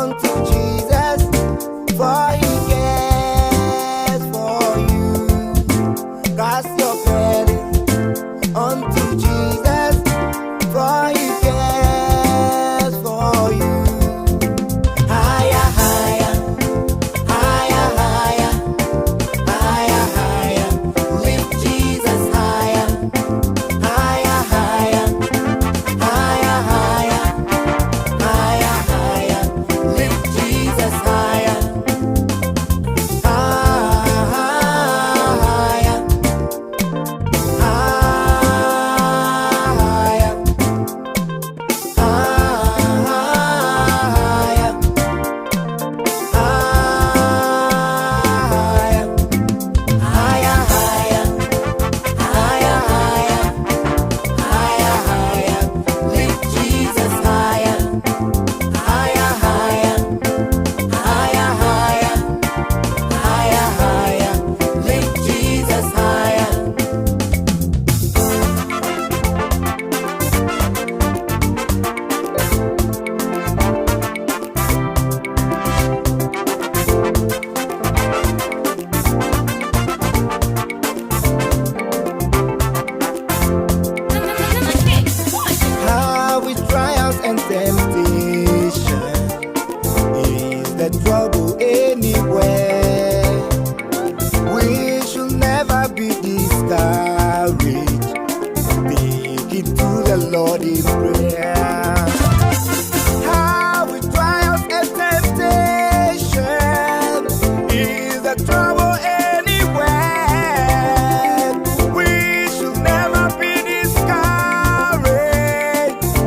unto Jesus, for he cares for you. Cast your burden unto Jesus, for he cares for you. Higher, higher, higher, higher, higher, higher. Lift Jesus higher, higher, higher, higher, higher, higher, higher. Lift Jesus higher, higher, higher, How with trials and temptation is the trouble anywhere. We should never be discouraged. Take it to the Lord in prayer. How with trials and temptation is the trouble anywhere. We should never be discouraged.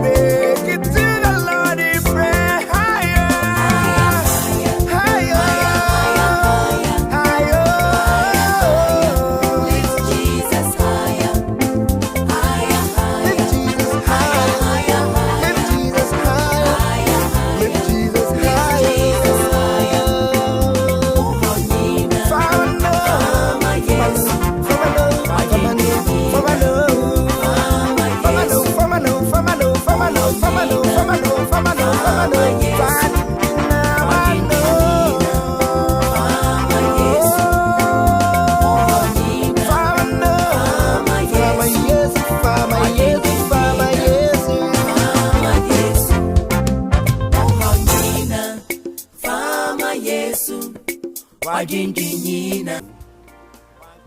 Take it to the Lord in prayer. Higher, higher, higher. Lift Jesus higher, higher, Lift Jesus higher, lift Jesus higher, lift Jesus higher.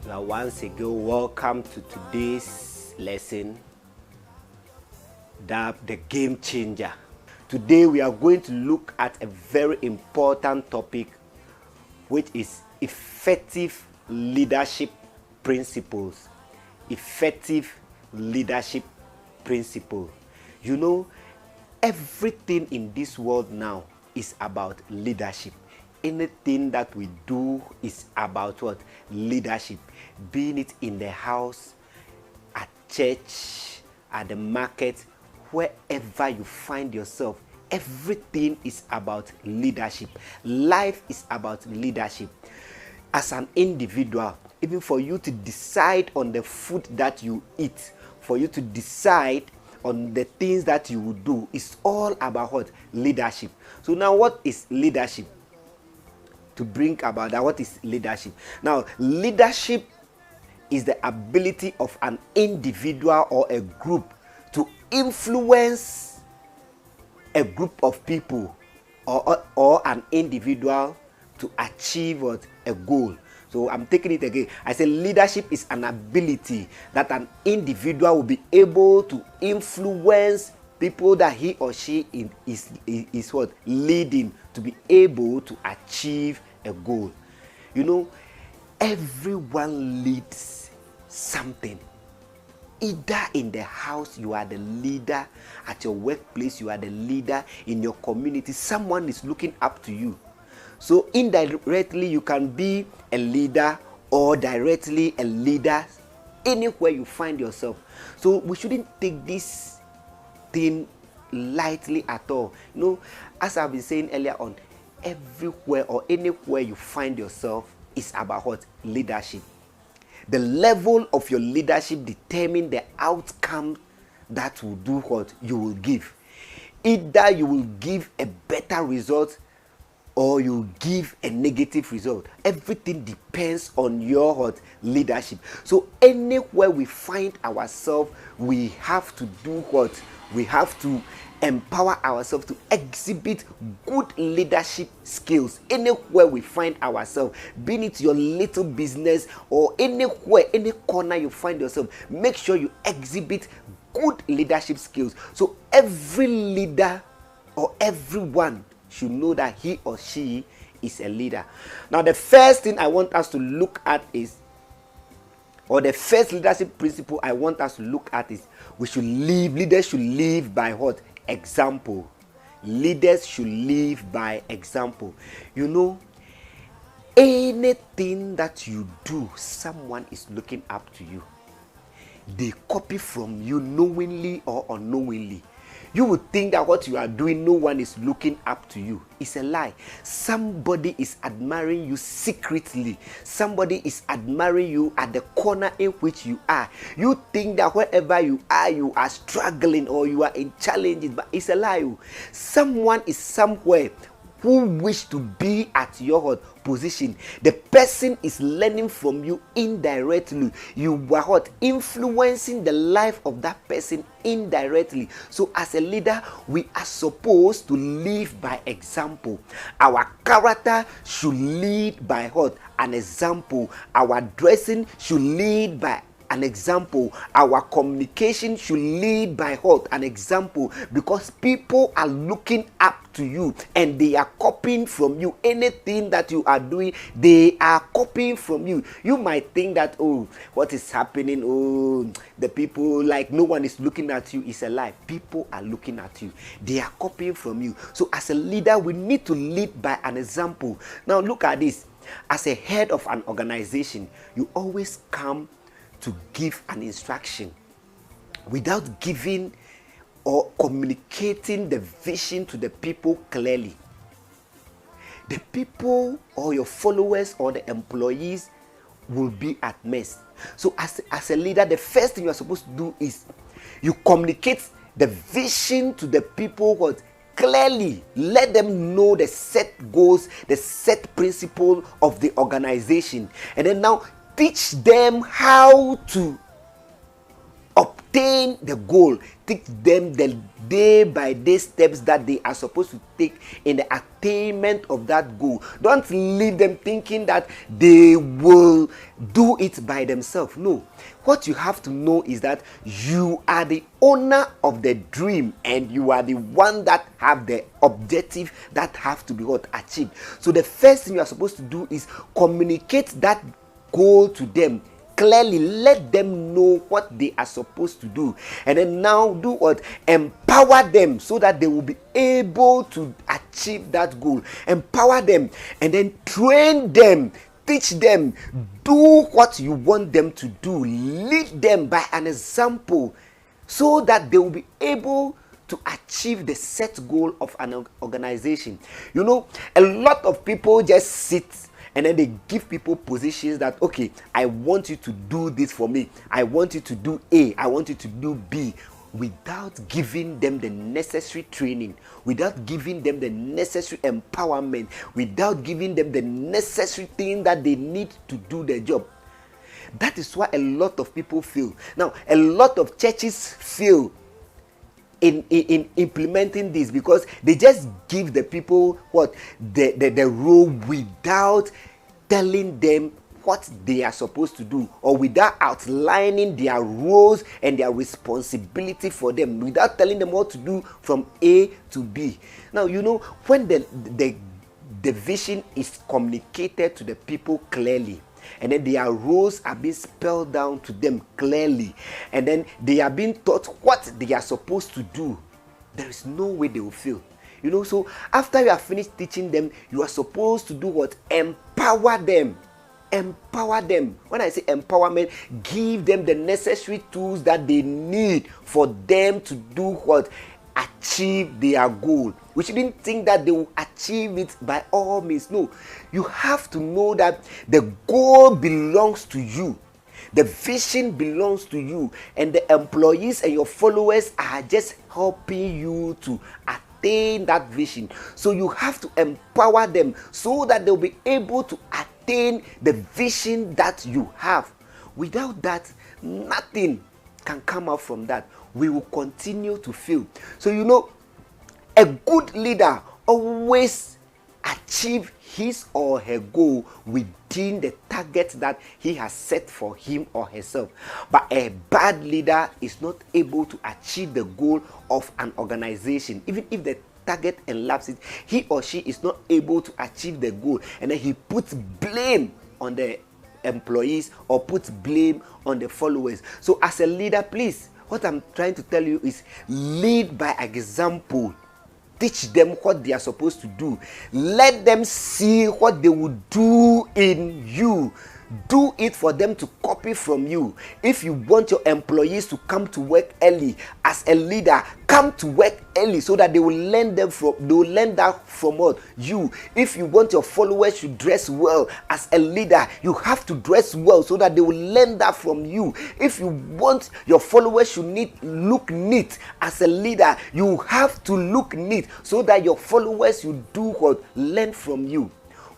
Now, once again, welcome to today's lesson, the game changer. Today, we are going to look at a very important topic, which is effective leadership principles. Effective leadership principle. You know, everything in this world now is about leadership. Anything that we do is about what? Leadership. Being it in the house, at church, at the market, wherever you find yourself, everything is about leadership. Life is about leadership. As an individual, even for you to decide on the food that you eat, for you to decide on the things that you will do, is all about what? Leadership. So now, what is leadership? To bring about that, what is leadership? Now, leadership is the ability of an individual or a group to influence a group of people or an individual to achieve what? A goal. So I'm taking it again. I say leadership is an ability that an individual will be able to influence people that he or she is what? Leading, to be able to achieve a goal. You know, everyone leads something. Either in the house, you are the leader. At your workplace, you are the leader. In your community, someone is looking up to you. So indirectly, you can be a leader, or directly a leader anywhere you find yourself. So we shouldn't take this thing lightly at all. You know, as I've been saying earlier on, everywhere or anywhere you find yourself is about what? Leadership. The level of your leadership determines the outcome that will do what you will give. Either you will give a better result or you give a negative result. Everything depends on your leadership. So anywhere we find ourselves, we have to do what? We have to empower ourselves to exhibit good leadership skills. Anywhere we find ourselves, be it your little business or anywhere, any corner you find yourself, make sure you exhibit good leadership skills. So every leader or everyone should know that he or she is a leader. Now, the first thing I want us to look at is, or the first leadership principle I want us to look at is, leaders should live by what? Example. Leaders should live by example. You know, anything that you do, someone is looking up to you. They copy from you knowingly or unknowingly. You would think that what you are doing, no one is looking up to you. It's a lie. Somebody is admiring you secretly. Somebody is admiring you at the corner in which you are. You think that wherever you are struggling or you are in challenges, but it's a lie. Someone is somewhere who wish to be at your position. The person is learning from you indirectly. You are what? Influencing the life of that person indirectly. So as a leader, we are supposed to live by example. Our character should lead by what? An example. Our dressing should lead by an example. Our communication should lead by what? An example. Because people are looking up to you and they are copying from you. Anything that you are doing, they are copying from you. You might think that, oh, what is happening? Oh, the people, like, no one is looking at you. It's a lie. People are looking at you. They are copying from you. So as a leader, we need to lead by an example. Now look at this. As a head of an organization, you always come to give an instruction without giving or communicating the vision to the people clearly. The people or your followers or the employees will be at mess. So as a leader, the first thing you are supposed to do is you communicate the vision to the people what? Clearly. Let them know the set goals, the set principle of the organization, and then now teach them how to obtain the goal. Teach them the day-by-day steps that they are supposed to take in the attainment of that goal. Don't leave them thinking that they will do it by themselves. No. What you have to know is that you are the owner of the dream and you are the one that have the objective that have to be what? Achieved. So the first thing you are supposed to do is communicate that goal to them clearly. Let them know what they are supposed to do, and then now do what? Empower them so that they will be able to achieve that goal. Empower them and then train them, teach them, do what you want them to do. Lead them by an example so that they will be able to achieve the set goal of an organization. You know, a lot of people just sit and then they give people positions that, okay, I want you to do this for me. I want you to do A. I want you to do B. Without giving them the necessary training, without giving them the necessary empowerment, without giving them the necessary thing that they need to do their job. That is why a lot of people fail. Now, a lot of churches fail in implementing this because they just give the people what? The role without telling them what they are supposed to do, or without outlining their roles and their responsibility for them, without telling them what to do from A to B. Now, you know, when the vision is communicated to the people clearly, and then their roles are being spelled down to them clearly, and then they are being taught what they are supposed to do, there is no way they will fail. You know, so after you have finished teaching them, you are supposed to do what? Empower them. Empower them. When I say empowerment, give them the necessary tools that they need for them to do what? Achieve their goal. We shouldn't think that they will achieve it by all means. No, you have to know that the goal belongs to you. The vision belongs to you, and the employees and your followers are just helping you to attain attain that vision. So you have to empower them so that they'll be able to attain the vision that you have. Without that, nothing can come out from that. We will continue to fail. So a good leader always achieve his or her goal within the target that he has set for him or herself. But a bad leader is not able to achieve the goal of an organization. Even if the target elapses, he or she is not able to achieve the goal, and then he puts blame on the employees or puts blame on the followers. So as a leader, please, what I'm trying to tell you is lead by example. Teach them what they are supposed to do. Let them see what they will do in you. Do it for them to copy from you. If you want your employees to come to work early, as a leader, come to work early so that they will learn that from you. If you want your followers to dress well, as a leader, you have to dress well so that they will learn that from you. If you want your followers to look neat, as a leader, you have to look neat so that your followers will do what? Learn from you.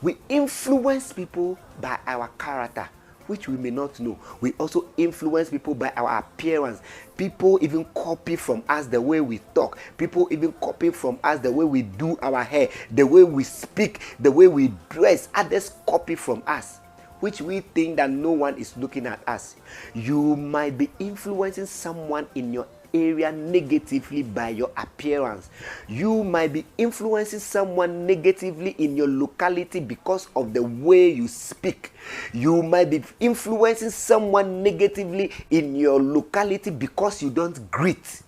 We influence people by our character, which we may not know. We also influence people by our appearance. People even copy from us the way we talk. People even copy from us the way we do our hair, the way we speak, the way we dress. Others copy from us, which we think that no one is looking at us. You might be influencing someone in your area negatively by your appearance. You might be influencing someone negatively in your locality because of the way you speak. You might be influencing someone negatively in your locality because you don't greet.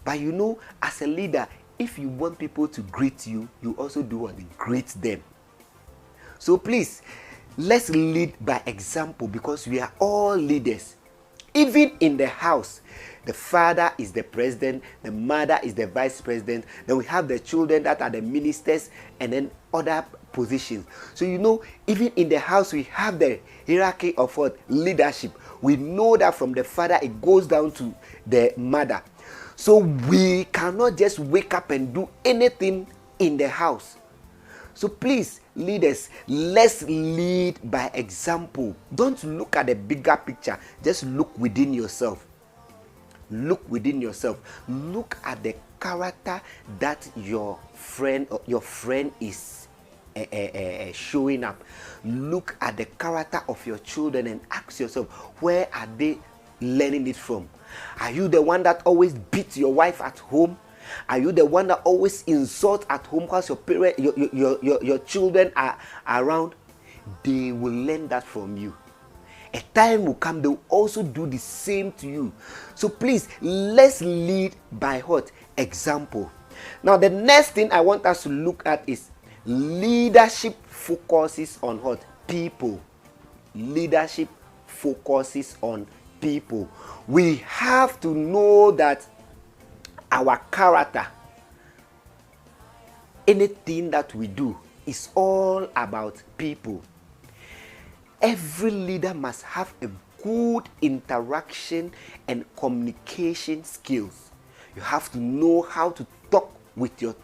But as a leader, if you want people to greet you, you also do what? Greet them. So please, let's lead by example, because we are all leaders. Even in the house, the father is the president, the mother is the vice president, then we have the children that are the ministers, and then other positions. So even in the house, we have the hierarchy of what? Leadership. We know that from the father, it goes down to the mother. So we cannot just wake up and do anything in the house. So please, leaders, let's lead by example. Don't look at the bigger picture. Just look within yourself. Look within yourself. Look at the character that your friend is showing up. Look at the character of your children and ask yourself, where are they learning it from? Are you the one that always beats your wife at home? Are you the one that always insults at home because your children are around? They will learn that from you. A time will come, they will also do the same to you. So please, let's lead by what? Example. Now, the next thing I want us to look at is leadership focuses on what? People. Leadership focuses on people. We have to know that our character, anything that we do, is all about people. Every leader must have a good interaction and communication skills. You have to know how to talk with your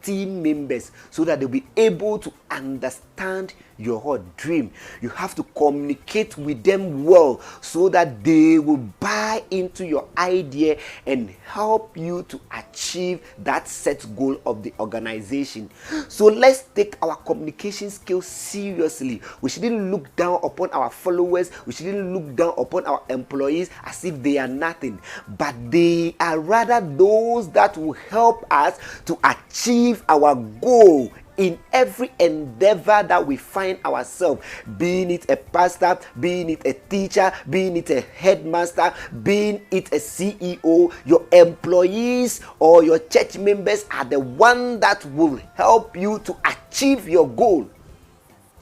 team members so that they'll be able to understand your dream. You have to communicate with them well so that they will buy into your idea and help you to achieve that set goal of the organization. So let's take our communication skills seriously. We shouldn't look down upon our followers. We shouldn't look down upon our employees as if they are nothing, but they are rather those that will help us to achieve our goal in every endeavor that we find ourselves, being it a pastor, being it a teacher, being it a headmaster, being it a CEO. Your employees or your church members are the one that will help you to achieve your goal.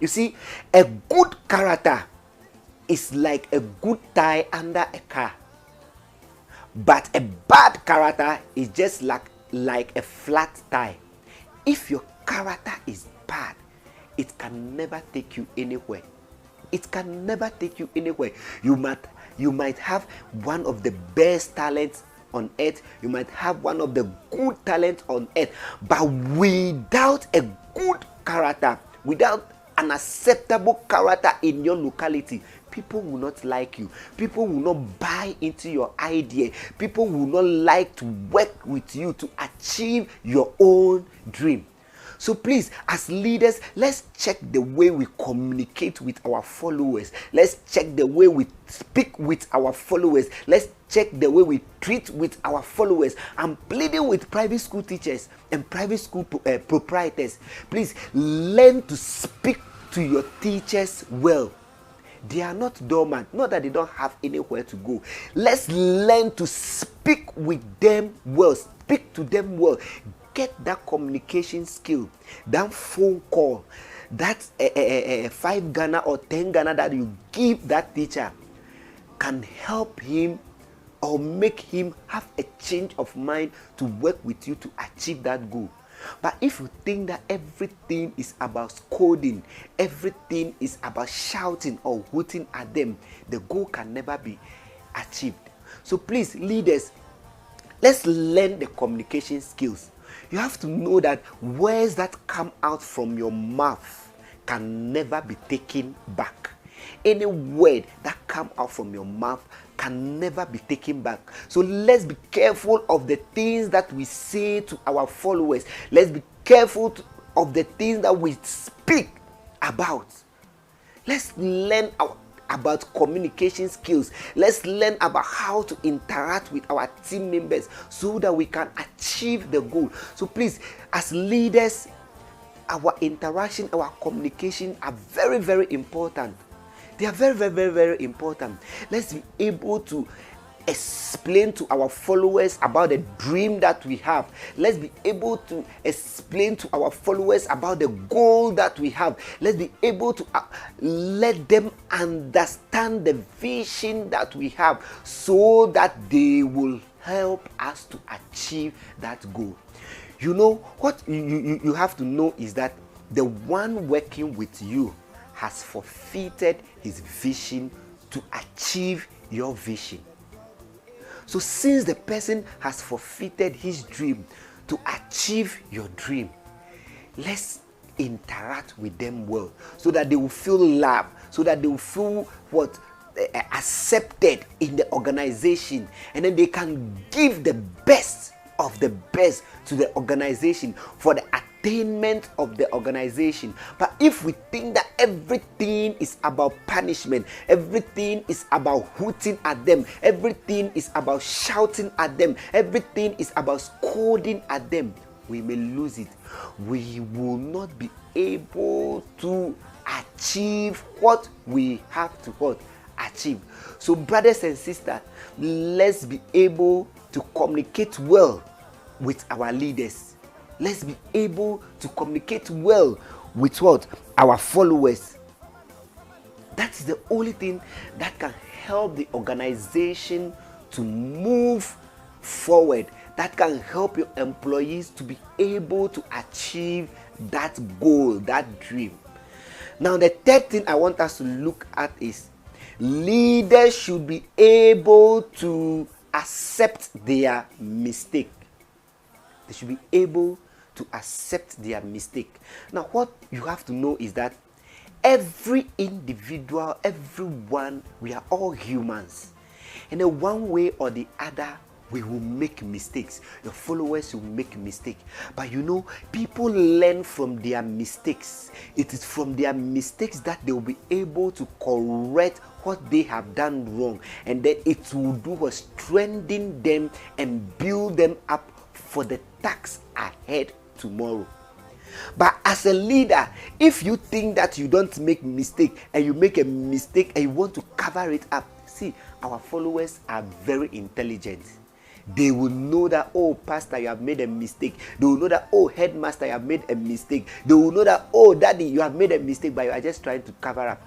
You see, a good character is like a good tie under a car, but a bad character is just like a flat tie. If your character is bad, it can never take you anywhere. It can never take you anywhere. You might have one of the best talents on earth, you might have one of the good talents on earth, but without a good character, without an acceptable character in your locality, people will not like you. People will not buy into your idea. People will not like to work with you to achieve your own dream. So please, as leaders, let's check the way we communicate with our followers. Let's check the way we speak with our followers. Let's check the way we treat with our followers. I'm pleading with private school teachers and private school proprietors. Please learn to speak to your teachers well. They are not dormant, not that they don't have anywhere to go. Let's learn to speak with them well, speak to them well. Get that communication skill, that phone call, that 5 Ghana or 10 Ghana that you give that teacher can help him or make him have a change of mind to work with you to achieve that goal. But if you think that everything is about scolding, everything is about shouting or hooting at them, the goal can never be achieved. So please, leaders, let's learn the communication skills. You have to know that words that come out from your mouth can never be taken back. Any word that come out from your mouth can never be taken back. So let's be careful of the things that we say to our followers. Let's be careful of the things that we speak about. Let's learn about communication skills. Let's learn about how to interact with our team members so that we can achieve the goal. So please, as leaders, our interaction, our communication are very, very important. They are very, very, very, very important. Let's be able to explain to our followers about the dream that we have. Let's be able to explain to our followers about the goal that we have. Let's be able to let them understand the vision that we have so that they will help us to achieve that goal. You know, what you have to know is that the one working with you has forfeited his vision to achieve your vision. So since the person has forfeited his dream to achieve your dream, let's interact with them well so that they will feel loved, so that they will feel accepted in the organization, and then they can give the best of the best to the organization for the attainment of the organization. But if we think that everything is about punishment, everything is about hooting at them, everything is about shouting at them, everything is about scolding at them, we may lose it. We will not be able to achieve what we have to achieve. So brothers and sisters, let's be able to communicate well with our leaders. Let's be able to communicate well with our followers. That's the only thing that can help the organization to move forward, that can help your employees to be able to achieve that goal, that dream. Now, the third thing I want us to look at is leaders should be able to accept their mistake. They should be able to accept their mistake. Now, what you have to know is that every individual, everyone, we are all humans. And in one way or the other, we will make mistakes. Your followers will make mistakes. But you know, people learn from their mistakes. It is from their mistakes that they will be able to correct what they have done wrong. And then it will do was strengthen them and build them up for the task ahead tomorrow. But as a leader, if you think that you don't make mistake and you make a mistake and you want to cover it up, see, our followers are very intelligent. They will know that, oh, pastor, you have made a mistake. They will know that, oh, headmaster, you have made a mistake. They will know that, oh, daddy, you have made a mistake, but you are just trying to cover up.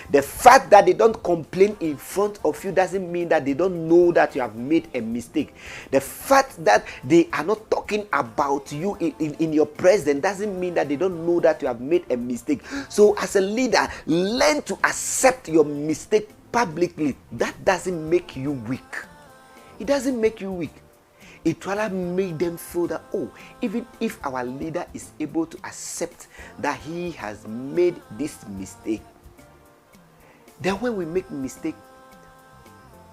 The fact that they don't complain in front of you doesn't mean that they don't know that you have made a mistake. The fact that they are not talking about you in your presence doesn't mean that they don't know that you have made a mistake. So as a leader, learn to accept your mistake publicly. That doesn't make you weak. It doesn't make you weak. it rather made them feel that, oh, even if our leader is able to accept that he has made this mistake, then when we make mistake,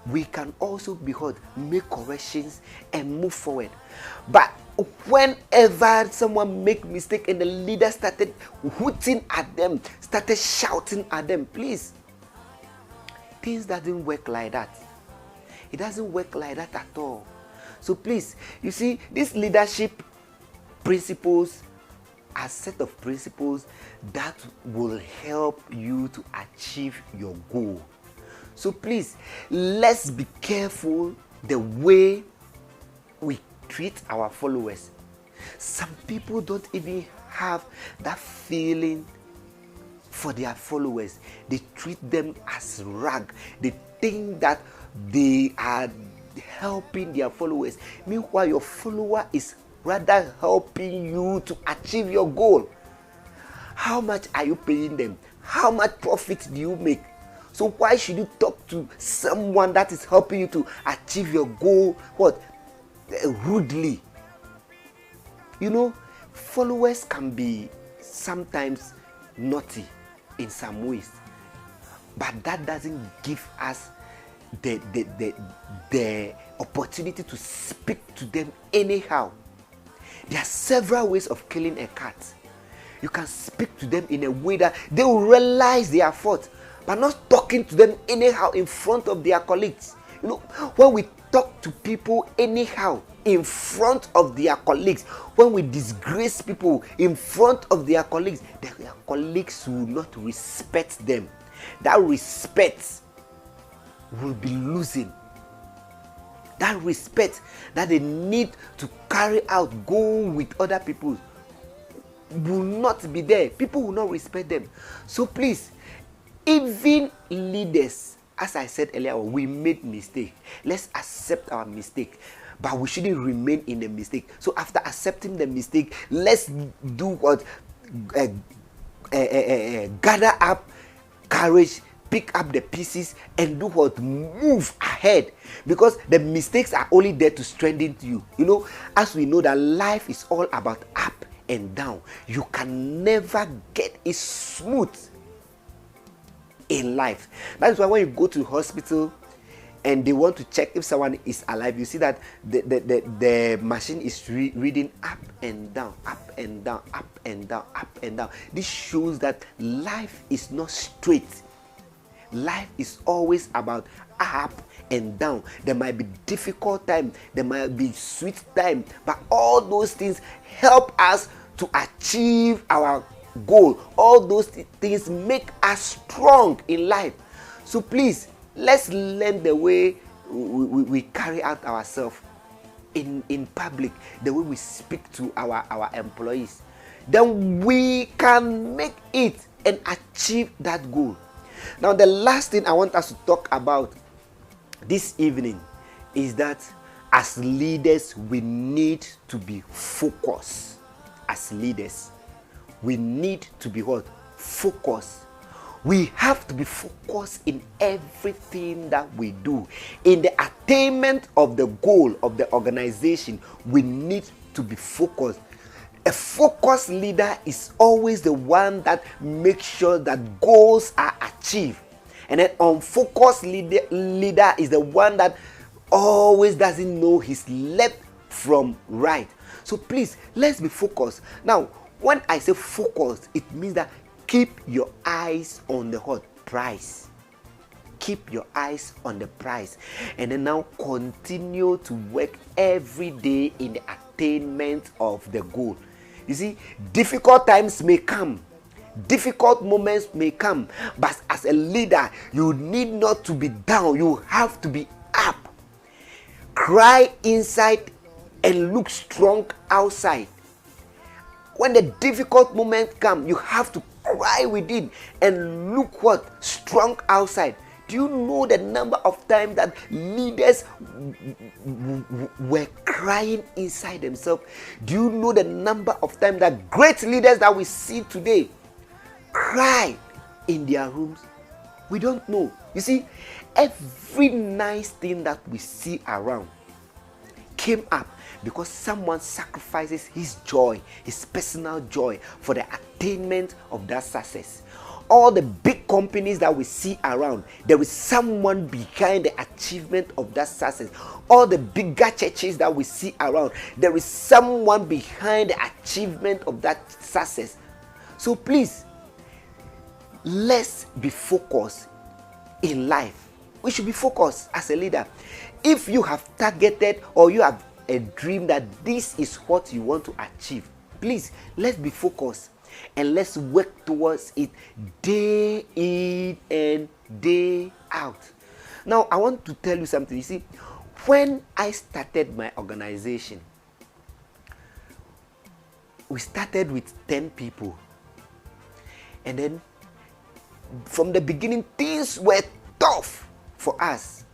we can also make corrections and move forward. But whenever someone make mistake and the leader started hooting at them, started shouting at them, please, things doesn't work like that. It doesn't work like that at all. So please, you see, these leadership principles are a set of principles that will help you to achieve your goal. So please, let's be careful the way we treat our followers. Some people don't even have that feeling for their followers. They treat them as rag. They think that they are helping their followers. Meanwhile, your follower is rather helping you to achieve your goal. How much are you paying them? How much profit do you make? So why should you talk to someone that is helping you to achieve your goal rudely? You know, followers can be sometimes naughty in some ways, but that doesn't give us the opportunity to speak to them anyhow. There are several ways of killing a cat. You can speak to them in a way that they will realize their fault, but not talking to them anyhow in front of their colleagues. You know, when we talk to people anyhow in front of their colleagues, when we disgrace people in front of their colleagues, their colleagues will not respect them. That respect will be losing. That respect that they need to carry out, go with other people, will not be there. People will not respect them. So please, even leaders, as I said earlier, we made mistake. Let's accept our mistake, but we shouldn't remain in the mistake. So after accepting the mistake, let's do what? Gather up courage, pick up the pieces and do what? Move ahead, because the mistakes are only there to strengthen you. You know, as we know that life is all about up and down. You can never get it smooth in life. That is why when you go to hospital and they want to check if someone is alive, you see that the machine is reading up and down, up and down, up and down, up and down. This shows that life is not straight. Life is always about up and down. There might be difficult time, there might be sweet time, but all those things help us to achieve our goal. All those things make us strong in life. So please, let's learn the way we carry out ourselves in public, the way we speak to our employees. Then we can make it and achieve that goal. Now, the last thing I want us to talk about this evening is that as leaders, we need to be focused. As leaders, we need to be what? Focused. We have to be focused in everything that we do. In the attainment of the goal of the organization, we need to be focused. A focused leader is always the one that makes sure that goals are achieved. And an unfocused leader is the one that always doesn't know his left from right. So please, let's be focused. Now, when I say focused, it means that keep your eyes on the prize. Keep your eyes on the prize. And then now continue to work every day in the attainment of the goal. You see, difficult times may come. Difficult moments may come. But as a leader, you need not to be down. You have to be up. Cry inside and look strong outside. When the difficult moment comes, you have to cry within and look what? Strong outside. Do you know the number of times that leaders were crying inside themselves? Do you know the number of times that great leaders that we see today cry in their rooms? We don't know. You see, every nice thing that we see around came up because someone sacrifices his joy, his personal joy, for the attainment of that success. All the big companies that we see around, there is someone behind the achievement of that success. All the bigger churches that we see around, there is someone behind the achievement of that success. So please, let's be focused in life. We should be focused as a leader. If you have targeted or you have a dream that this is what you want to achieve, please, let's be focused and let's work towards it day in and day out. Now, I want to tell you something. You see, when I started my organization, we started with 10 people. And then from the beginning, things were tough for us.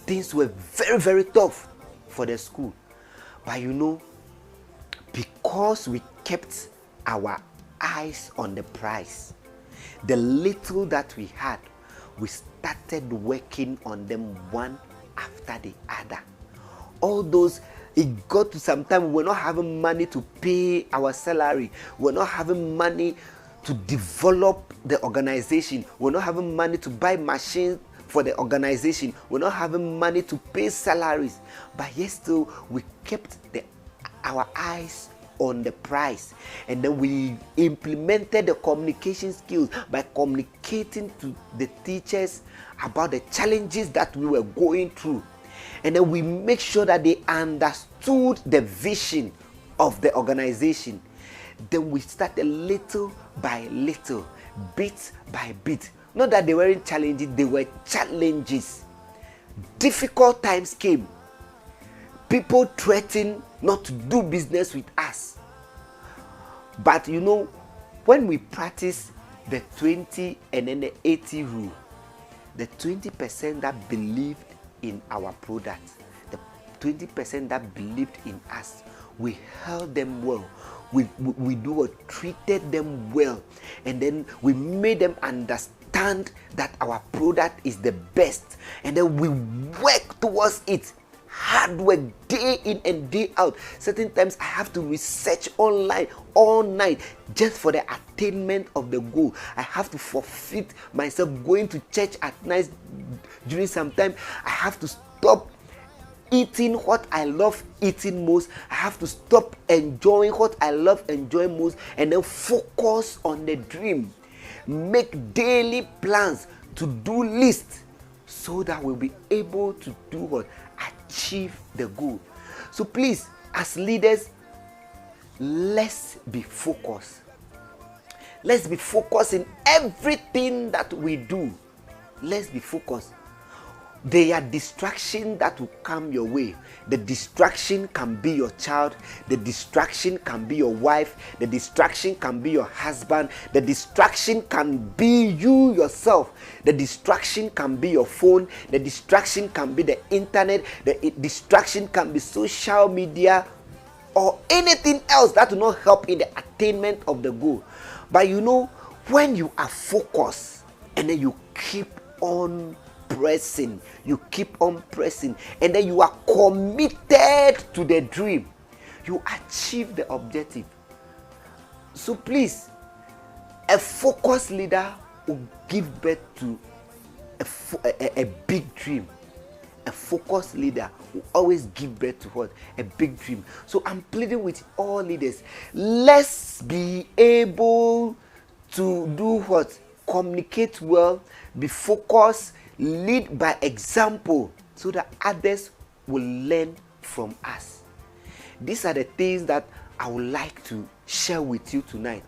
Things were very, very tough for the school. But you know, because we kept our eyes on the prize, the little that we had, we started working on them one after the other. All those, it got to some time we were not having money to pay our salary. We were not having money to develop the organization. We're not having money to buy machines for the organization. We're not having money to pay salaries. But yet still, we kept our eyes on the prize. And then we implemented the communication skills by communicating to the teachers about the challenges that we were going through. And then we make sure that they understood the vision of the organization. Then we started little by little, bit by bit. Not that they weren't challenges, they were challenges. Difficult times came. People threatened not to do business with us. But you know, when we practice the 20 and then the 80 rule, the 20% that believed in our product, the 20% that believed in us, we held them well. We treated them well, and then we made them understand that our product is the best, and then we work towards it. Hard work, day in and day out. Certain times I have to research online all night just for the attainment of the goal. I have to forfeit myself going to church at night during some time. I have to stop eating what I love eating most. I have to stop enjoying what I love enjoying most, and then focus on the dream. Make daily plans, to-do lists, so that we'll be able to do what? Achieve the goal. So please, as leaders, let's be focused. Let's be focused in everything that we do. Let's be focused. There are distractions that will come your way. The distraction can be your child. The distraction can be your wife. The distraction can be your husband. The distraction can be you yourself. The distraction can be your phone. The distraction can be the internet. The distraction can be social media or anything else that will not help in the attainment of the goal. But you know, when you are focused and then you keep on pressing, you keep on pressing, and then you are committed to the dream, you achieve the objective. So please, a focused leader will give birth to a big dream. A focused leader will always give birth to what? A big dream. So I'm pleading with all leaders, let's be able to do what? Communicate well, be focused, lead by example, so that others will learn from us. These are the things that I would like to share with you tonight.